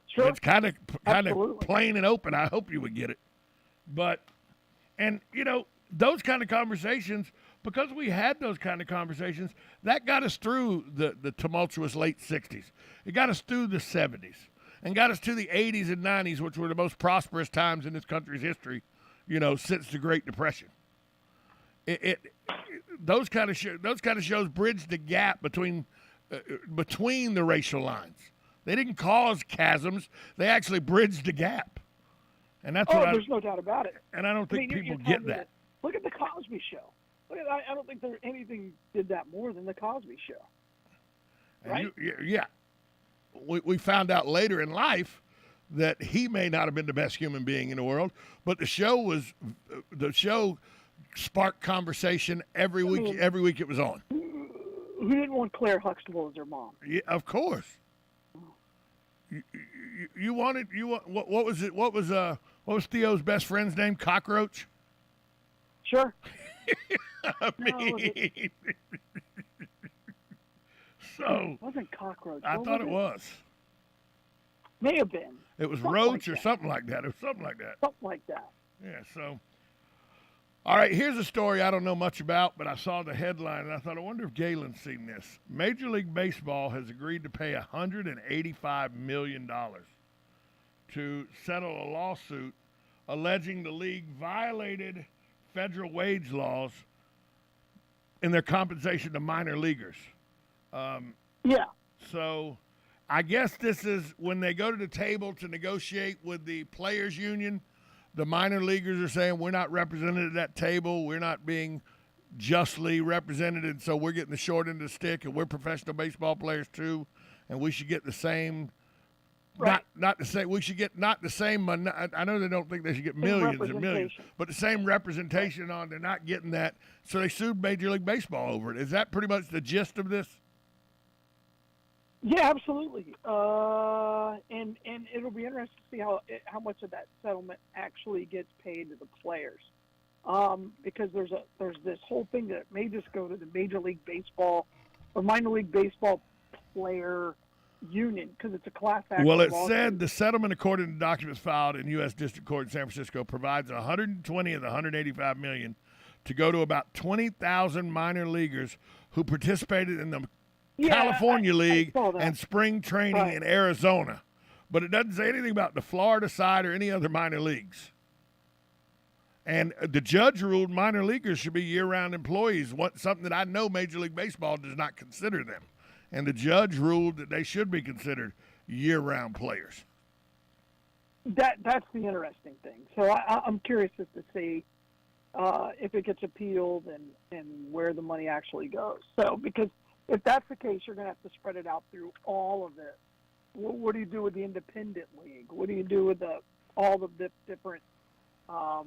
Sure. It's kind of Absolutely. plain and open. I hope you would get it. But, and, those kind of conversations, because we had those kind of conversations, that got us through the tumultuous late 60s. It got us through the 70s and got us to the 80s and 90s, which were the most prosperous times in this country's history, since the Great Depression. Those kind of shows bridged the gap between the racial lines. They didn't cause chasms; they actually bridged the gap, and that's what there's no doubt about it. And I don't think people get that. Look at the Cosby Show. I don't think anything did that more than the Cosby Show. Right? Yeah. We found out later in life that he may not have been the best human being in the world, but the show sparked conversation every week. Every week it was on. Who didn't want Claire Huxtable as their mom? Yeah, of course. You wanted what was it? What was Theo's best friend's name? Cockroach. Sure. I mean, so it wasn't Cockroach. I thought it was. May have been. It was Roach or something like that. It was something like that. Something like that. Yeah. So, all right. Here's a story I don't know much about, but I saw the headline and I thought, I wonder if Galen's seen this. Major League Baseball has agreed to pay $185 million to settle a lawsuit alleging the league violated federal wage laws in their compensation to minor leaguers. Yeah. So I guess this is when they go to the table to negotiate with the players' union, the minor leaguers are saying we're not represented at that table. We're not being justly represented, and so we're getting the short end of the stick, and we're professional baseball players too, and we should get the same right. not the same. We should get not the same. I know they don't think they should get millions and millions, but the same representation on. They're not getting that, so they sued Major League Baseball over it. Is that pretty much the gist of this? Yeah, absolutely. And it'll be interesting to see how much of that settlement actually gets paid to the players, because there's this whole thing that may just go to the Major League Baseball or minor league baseball player union because it's a class action. Well, it lawsuit. said the settlement, according to documents filed in U.S. District Court in San Francisco, provides 120 of the 185 million to go to about 20,000 minor leaguers who participated in the California League and spring training in Arizona. But it doesn't say anything about the Florida side or any other minor leagues. And the judge ruled minor leaguers should be year-round employees, something that I know Major League Baseball does not consider them. And the judge ruled that they should be considered year-round players. That's the interesting thing. So I'm curious as to see if it gets appealed and where the money actually goes. So because if that's the case, you're going to have to spread it out through all of it. What do you do with the independent league? What do you do with all the different A,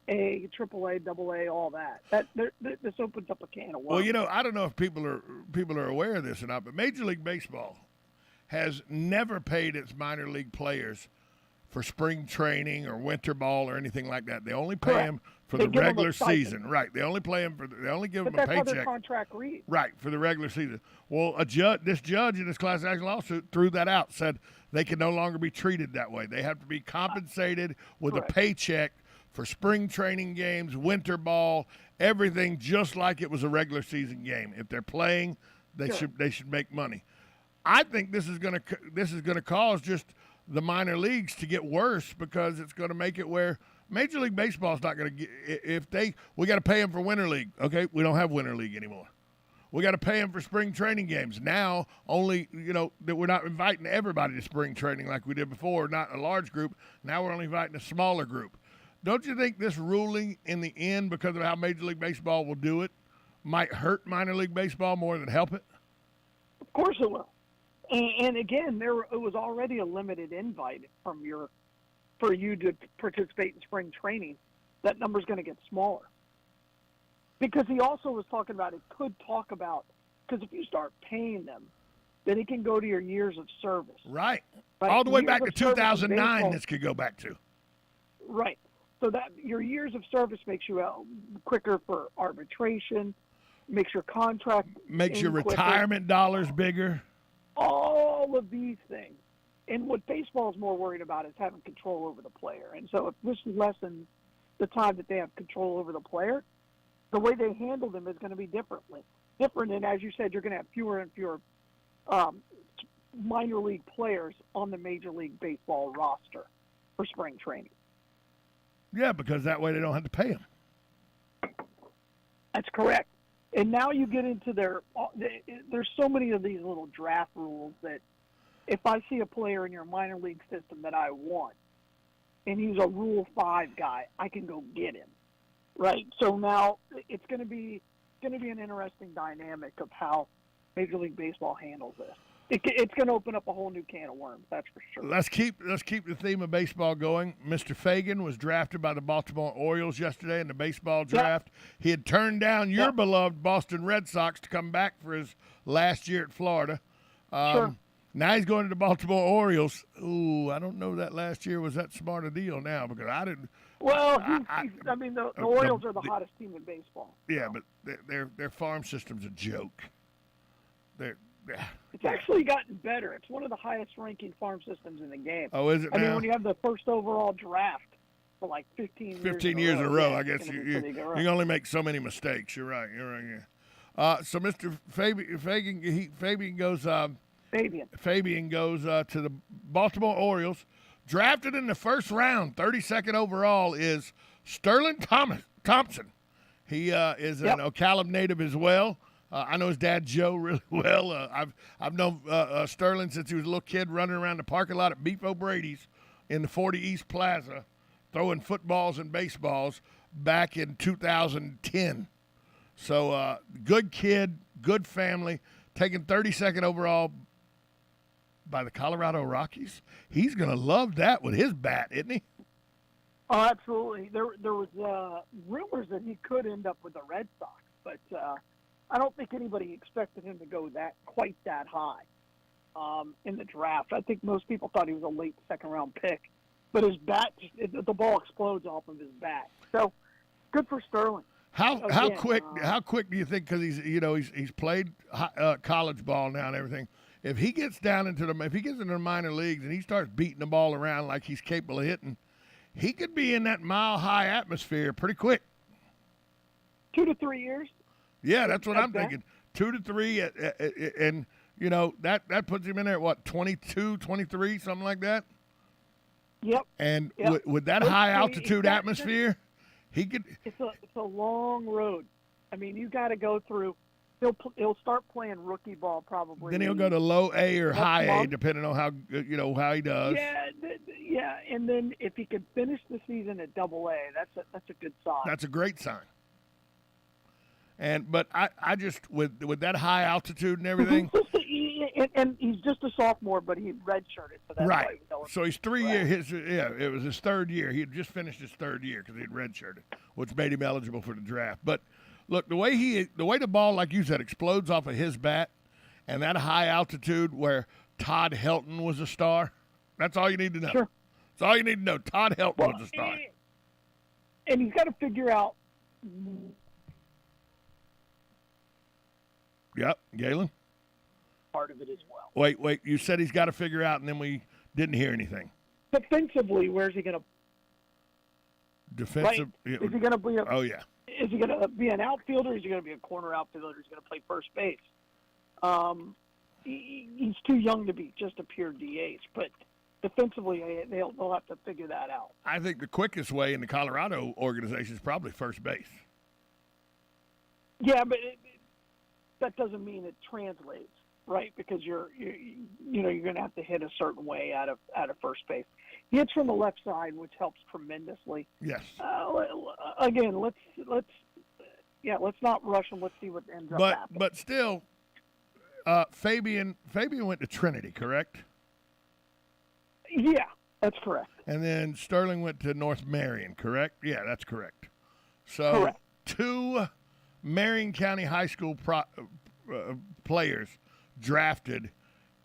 AAA, AA, all that? This opens up a can of worms. Well, I don't know if people are aware of this or not, but Major League Baseball has never paid its minor league players for spring training or winter ball or anything like that. They only pay them for the regular season. Right. They only play them they only give them a paycheck. That's how their contract reads. Right, for the regular season. Well, this judge in this class action lawsuit threw that out, said they can no longer be treated that way. They have to be compensated with a paycheck for spring training games, winter ball, everything just like it was a regular season game. If they're playing, they should make money. I think this is going to cause just the minor leagues to get worse because it's going to make it where Major League Baseball is not going to get we got to pay them for winter league. Okay, we don't have winter league anymore. We got to pay them for spring training games. Now only that we're not inviting everybody to spring training like we did before, not a large group. Now we're only inviting a smaller group. Don't you think this ruling in the end, because of how Major League Baseball will do it, might hurt minor league baseball more than help it? Of course it will. And again, it was already a limited invite for you to participate in spring training. That number's going to get smaller. Because he also was talking about, because if you start paying them, then it can go to your years of service. Right. All the way back to 2009, this could go back to. Right. So that your years of service makes you quicker for arbitration, makes your contract makes your retirement dollars bigger. All of these things And what baseball is more worried about is having control over the player. And so if this lessens the time that they have control over the player, the way they handle them is going to be different. And as you said, you're going to have fewer and fewer minor league players on the Major League Baseball roster for spring training. Yeah, because that way they don't have to pay them. That's correct. And now you get into there's so many of these little draft rules that if I see a player in your minor league system that I want, and he's a Rule 5 guy, I can go get him, right? So now it's going to be an interesting dynamic of how Major League Baseball handles this. It's going to open up a whole new can of worms, that's for sure. Let's keep the theme of baseball going. Mr. Fagan was drafted by the Baltimore Orioles yesterday in the baseball draft. Yep. He had turned down your beloved Boston Red Sox to come back for his last year at Florida. Sure. Now he's going to the Baltimore Orioles. Ooh, I don't know that last year was that smart a deal now because I didn't. Well, the Orioles are the hottest team in baseball. Yeah, but their farm system's a joke. It's actually gotten better. It's one of the highest-ranking farm systems in the game. Oh, is it now? I mean, when you have the first overall draft for like 15 years in a row, I guess you can only make so many mistakes. You're right. Yeah. So Mr. Fabian goes. Fabian goes to the Baltimore Orioles. Drafted in the first round, 32nd overall, is Sterling Thompson. He is an Ocala native as well. I know his dad Joe really well. I've known Sterling since he was a little kid running around the parking lot at Beef O'Brady's in the 40 East Plaza, throwing footballs and baseballs back in 2010. So good kid, good family, taken 32nd overall by the Colorado Rockies. He's going to love that with his bat, isn't he? Oh, absolutely. There was rumors that he could end up with the Red Sox, but I don't think anybody expected him to go quite that high in the draft. I think most people thought he was a late second-round pick, but his bat, the ball explodes off of his bat. So good for Sterling. How quick do you think? Because he's played college ball now and everything. If he gets into the minor leagues and he starts beating the ball around like he's capable of hitting, he could be in that mile-high atmosphere pretty quick. 2 to 3 years. Yeah, that's what I'm thinking. 2 to 3, and that puts him in there at what, 22, 23, something like that. Yep. And with that high altitude atmosphere, he could. It's a long road. I mean, you got to go through. He'll start playing rookie ball probably. Then he'll go to low A or high A, depending on how he does. Yeah, and then if he could finish the season at Double A, that's a good sign. That's a great sign. But I just with that high altitude and everything. And he's just a sophomore, but he redshirted. So that's right. Why we know so he's 3 years. It was his third year. He had just finished his third year because he had redshirted, which made him eligible for the draft. But look, the way the ball, like you said, explodes off of his bat, and that high altitude where Todd Helton was a star. That's all you need to know. Sure. That's all you need to know. Todd Helton was a star. And he's got to figure out. Yep, Galen. Part of it as well. Wait. You said he's got to figure out, and then we didn't hear anything. Defensively, where's he going to? Defensive. Right? Is he going to be? Oh yeah. Is he going to be an outfielder? Is he going to be a corner outfielder? Is he going to play first base? He's too young to be just a pure DH, but defensively, they'll have to figure that out. I think the quickest way in the Colorado organization is probably first base. Yeah, but that doesn't mean it translates, right? Because you're going to have to hit a certain way out of first base. He hits from the left side, which helps tremendously. Yes. Again, let's not rush him. Let's see what ends up happening. But still, Fabian went to Trinity, correct? Yeah, that's correct. And then Sterling went to North Marion, correct? Yeah, that's correct. So correct. 2 Marion County High School players drafted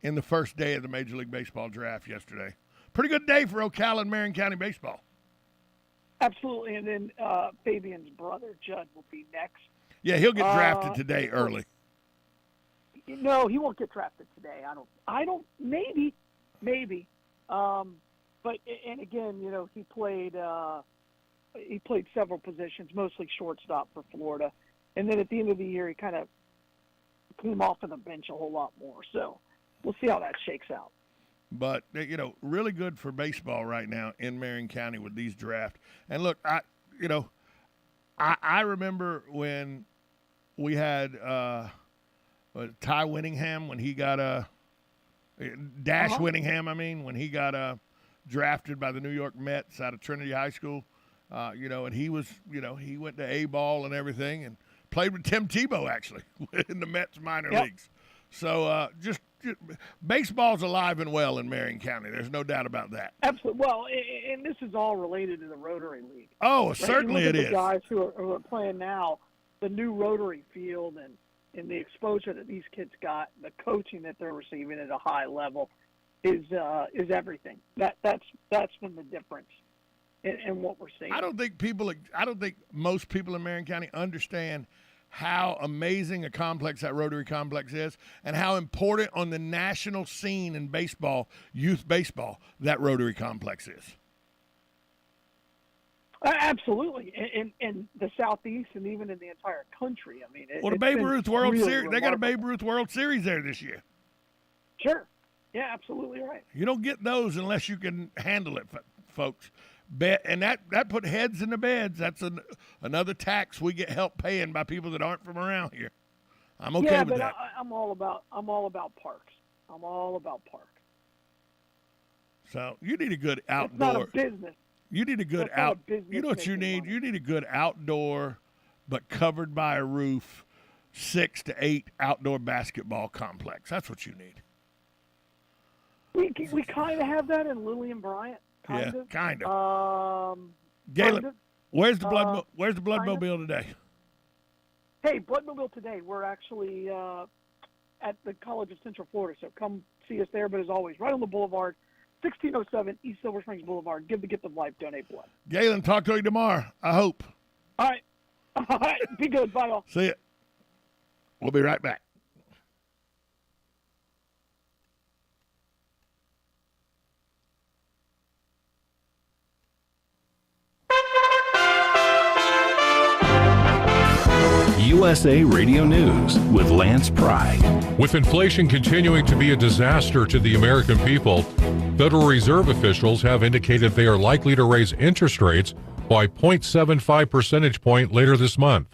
in the first day of the Major League Baseball draft yesterday. Pretty good day for Ocala and Marion County baseball. Absolutely, and then Fabian's brother, Judd, will be next. Yeah, he'll get drafted today early. No, he won't get drafted today. I don't. Maybe. maybe. But and again, he played several positions, mostly shortstop for Florida, and then at the end of the year, he kind of came off of the bench a whole lot more. So we'll see how that shakes out. But, really good for baseball right now in Marion County with these drafts. And look, I remember when we had Ty Winningham when he got Dash Winningham, when he got drafted by the New York Mets out of Trinity High School, and he was, he went to A-ball and everything and played with Tim Tebow, actually, in the Mets minor leagues. So just baseball's alive and well in Marion County. There's no doubt about that. Absolutely. Well, and this is all related to the Rotary League. Oh, right? certainly it is. The guys who are playing now, the new Rotary field and the exposure that these kids got, the coaching that they're receiving at a high level is everything. That's been the difference in what we're seeing. I don't think most people in Marion County understand how amazing a complex that Rotary complex is and how important on the national scene in baseball, youth baseball, that Rotary complex is. Absolutely. In the Southeast and even in the entire country. The Babe Ruth World Series, they got a Babe Ruth World Series there this year. Sure. Yeah, absolutely right. You don't get those unless you can handle it, folks. And that put heads in the beds. That's another tax we get help paying by people that aren't from around here. I'm okay with that. I'm all about parks. I'm all about parks. So you need a good outdoor. It's not a business. You need a good You know what you need? You need a good outdoor, but covered by a roof, 6 to 8 outdoor basketball complex. That's what you need. We kind of have that in Lillian Bryant. Kind of. Galen, where's the Bloodmobile today? Hey, Bloodmobile today. We're actually at the College of Central Florida, so come see us there. But as always, right on the boulevard, 1607 East Silver Springs Boulevard. Give the gift of life. Donate blood. Galen, talk to you tomorrow, I hope. All right. Be good. Bye, all. See ya. We'll be right back. USA Radio News with Lance Pry. With inflation continuing to be a disaster to the American people, Federal Reserve officials have indicated they are likely to raise interest rates by 0.75 percentage point later this month.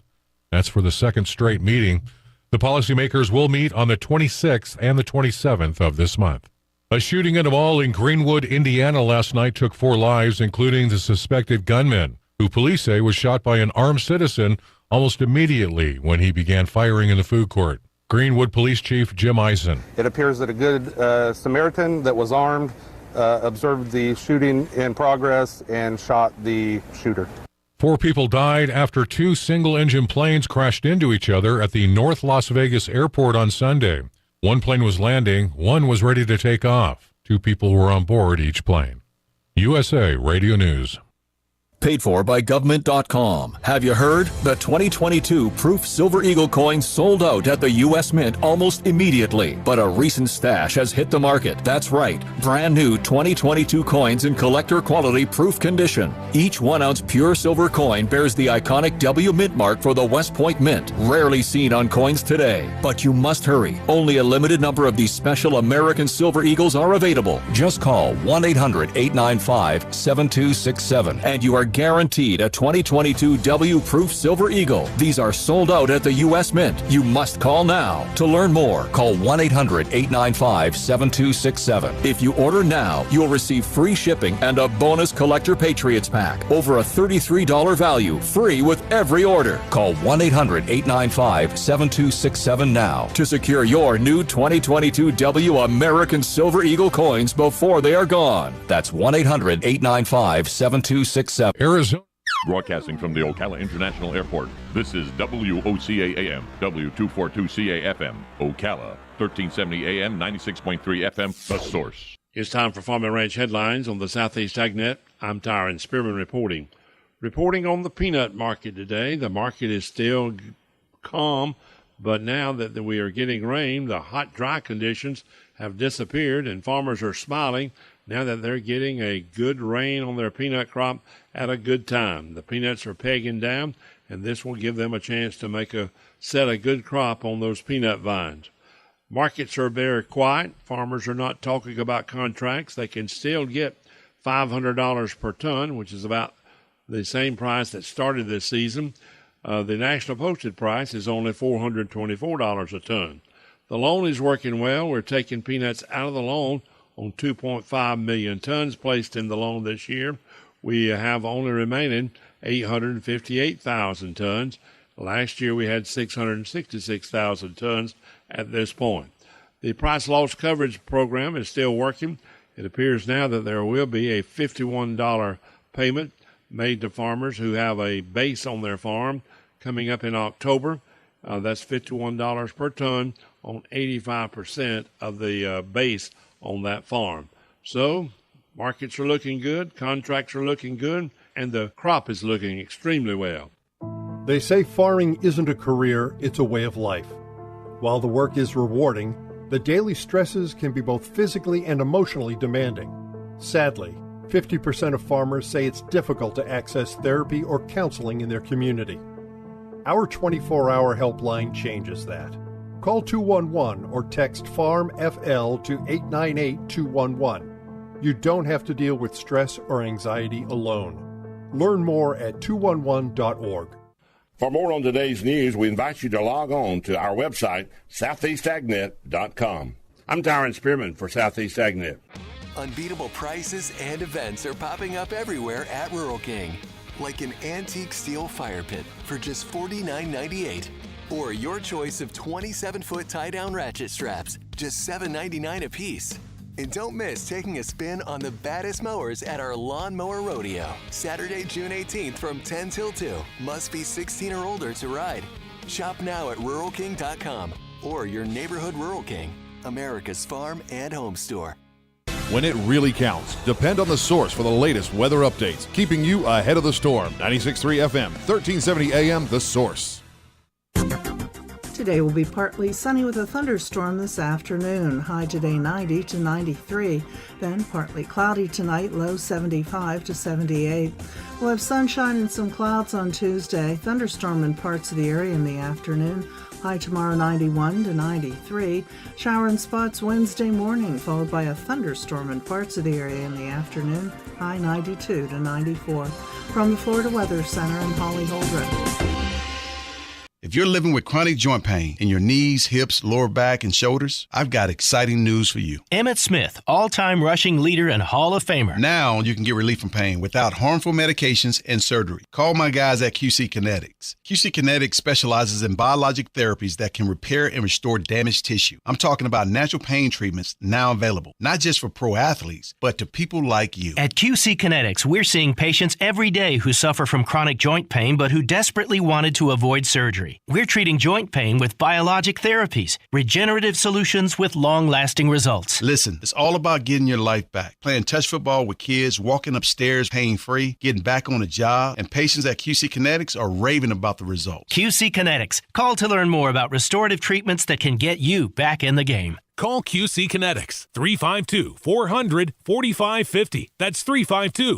That's for the second straight meeting. The policymakers will meet on the 26th and the 27th of this month. A shooting at a mall in Greenwood, Indiana last night took 4 lives, including the suspected gunman, who police say was shot by an armed citizen almost immediately when he began firing in the food court. Greenwood Police Chief Jim Eisen. It appears that a good Samaritan that was armed observed the shooting in progress and shot the shooter. 4 people died after 2 single-engine planes crashed into each other at the North Las Vegas airport on Sunday. 1 plane was landing, 1 was ready to take off. 2 people were on board each plane. USA Radio News. Paid for by government.com. Have you heard? The 2022 Proof Silver Eagle coin sold out at the U.S. Mint almost immediately, but a recent stash has hit the market. That's right. Brand new 2022 coins in collector quality proof condition. Each 1-ounce pure silver coin bears the iconic W Mint mark for the West Point Mint. Rarely seen on coins today. But you must hurry. Only a limited number of these special American Silver Eagles are available. Just call 1-800-895-7267 and you are guaranteed a 2022 W Proof Silver Eagle. These are sold out at the U.S. Mint. You must call now. To learn more, call 1-800-895-7267. If you order now, you'll receive free shipping and a bonus Collector Patriots pack. Over a $33 value, free with every order. Call 1-800-895-7267 now to secure your new 2022 W American Silver Eagle coins before they are gone. That's 1-800-895-7267. Arizona. Broadcasting from the Ocala International Airport, this is WOCA AM, W242CA FM, Ocala, 1370 AM, 96.3 FM, The Source. It's time for Farm and Ranch headlines on the Southeast AgNet. I'm Tyron Spearman reporting. Reporting on the peanut market today. The market is still calm, But now that we are getting rain, the hot, dry conditions have disappeared, and farmers are smiling now that they're getting a good rain on their peanut crop at a good time. The peanuts are pegging down, and this will give them a chance to set a good crop on those peanut vines. Markets are very quiet. Farmers are not talking about contracts. They can still get $500 per ton, which is about the same price that started this season. The national posted price is only $424 a ton. The loan is working well. We're taking peanuts out of the loan on 2.5 million tons placed in the loan this year. We have only remaining 858,000 tons. Last year we had 666,000 tons at this point. The price loss coverage program is still working. It appears now that there will be a $51 payment made to farmers who have a base on their farm coming up in October. That's $51 per ton on 85% of the base on that farm. So markets are looking good, contracts are looking good, and the crop is looking extremely well. They say farming isn't a career, it's a way of life. While the work is rewarding, the daily stresses can be both physically and emotionally demanding. Sadly, 50% of farmers say it's difficult to access therapy or counseling in their community. Our 24-hour helpline changes that. Call 211 or text FARM-FL to 898-211. You don't have to deal with stress or anxiety alone. Learn more at 211.org. For more on today's news, we invite you to log on to our website, southeastagnet.com. I'm Tyron Spearman for Southeast AgNet. Unbeatable prices and events are popping up everywhere at Rural King. Like an antique steel fire pit for just $49.98. Or your choice of 27-foot tie-down ratchet straps, just $7.99 a piece. And don't miss taking a spin on the baddest mowers at our Lawn Mower Rodeo, Saturday, June 18th from 10 till 2. Must be 16 or older to ride. Shop now at RuralKing.com or your neighborhood Rural King, America's farm and home store. When it really counts, depend on the source for the latest weather updates, keeping you ahead of the storm. 96.3 FM, 1370 AM, The Source. Today will be partly sunny with a thunderstorm this afternoon. High today 90 to 93. Then partly cloudy tonight, low 75 to 78. We'll have sunshine and some clouds on Tuesday. Thunderstorm in parts of the area in the afternoon. High tomorrow 91 to 93. Shower in spots Wednesday morning, followed by a thunderstorm in parts of the area in the afternoon. High 92 to 94. From the Florida Weather Center in Holly Holdren. If you're living with chronic joint pain in your knees, hips, lower back, and shoulders, I've got exciting news for you. Emmett Smith, all-time rushing leader and Hall of Famer. Now you can get relief from pain without harmful medications and surgery. Call my guys at QC Kinetics. QC Kinetics specializes in biologic therapies that can repair and restore damaged tissue. I'm talking about natural pain treatments now available, not just for pro athletes, but to people like you. At QC Kinetics, we're seeing patients every day who suffer from chronic joint pain but who desperately wanted to avoid surgery. We're treating joint pain with biologic therapies, regenerative solutions with long-lasting results. Listen, it's all about getting your life back. Playing touch football with kids, walking upstairs pain-free, getting back on a job, and patients at QC Kinetics are raving about the results. QC Kinetics. Call to learn more about restorative treatments that can get you back in the game. Call QC Kinetics, 352-400-4550. That's 352